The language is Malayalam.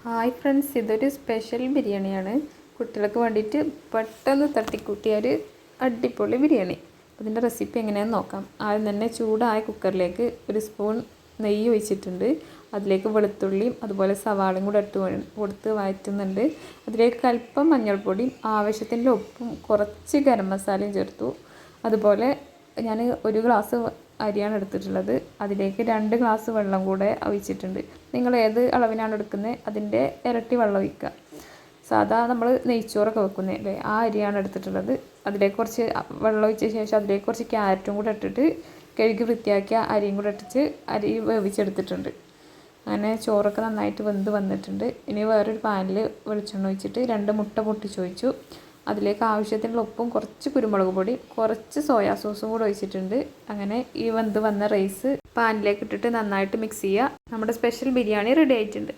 ഹായ് ഫ്രണ്ട്സ്, ഇതൊരു സ്പെഷ്യൽ ബിരിയാണിയാണ്. കുട്ടികൾക്ക് വേണ്ടിയിട്ട് പെട്ടെന്ന് തട്ടിക്കൂട്ടിയ ഒരു അടിപൊളി ബിരിയാണി. അതിൻ്റെ റെസിപ്പി എങ്ങനെയാണെന്ന് നോക്കാം. ആദ്യം തന്നെ ചൂടായ കുക്കറിലേക്ക് ഒരു സ്പൂൺ നെയ്യ് ഒഴിച്ചിട്ടുണ്ട്. അതിലേക്ക് വെളുത്തുള്ളിയും അതുപോലെ സവാളയും കൂടെ കൊടുത്ത് വഴറ്റുന്നുണ്ട്. അതിലേക്ക് അല്പം മഞ്ഞൾപ്പൊടിയും ആവശ്യത്തിൻ്റെ ഉപ്പും കുറച്ച് ഗരം മസാലയും ചേർത്തു. അതുപോലെ ഞാൻ ഒരു ഗ്ലാസ് അരിയാണ് എടുത്തിട്ടുള്ളത്. അതിലേക്ക് 2 ഗ്ലാസ് വെള്ളം കൂടെ ഒഴിച്ചിട്ടുണ്ട്. നിങ്ങൾ ഏത് അളവിനാണ് എടുക്കുന്നത് അതിൻ്റെ ഇരട്ടി വെള്ളം ഒഴിക്കുക. സാധാ നമ്മൾ നെയ്ച്ചോറൊക്കെ വെക്കുന്നതല്ലേ, ആ അരിയാണ് എടുത്തിട്ടുള്ളത്. അതിലേക്ക് കുറച്ച് വെള്ളം ഒഴിച്ച ശേഷം അതിലേക്ക് കുറച്ച് ക്യാരറ്റും കൂടെ ഇട്ടിട്ട് കഴുകി വൃത്തിയാക്കിയ അരിയും കൂടെ ഇട്ടിട്ട് അരി വേവിച്ചെടുത്തിട്ടുണ്ട്. അങ്ങനെ ചോറൊക്കെ നന്നായിട്ട് വെന്ത് വന്നിട്ടുണ്ട്. ഇനി വേറൊരു പാനിൽ വെളിച്ചെണ്ണ ഒഴിച്ചിട്ട് 2 മുട്ട പൊട്ടിച്ചൊഴിച്ചു. അതിലേക്ക് ആവശ്യത്തിനുള്ള ഉപ്പും കുറച്ച് കുരുമുളക് പൊടി കുറച്ച് സോയാ സോസും കൂടെ ഒഴിച്ചിട്ടുണ്ട്. അങ്ങനെ ഈ വെന്ത് വന്ന റൈസ് പാനിലേക്ക് ഇട്ടിട്ട് നന്നായിട്ട് മിക്സ് ചെയ്യുക. നമ്മുടെ സ്പെഷ്യൽ ബിരിയാണി റെഡി ആയിട്ടുണ്ട്.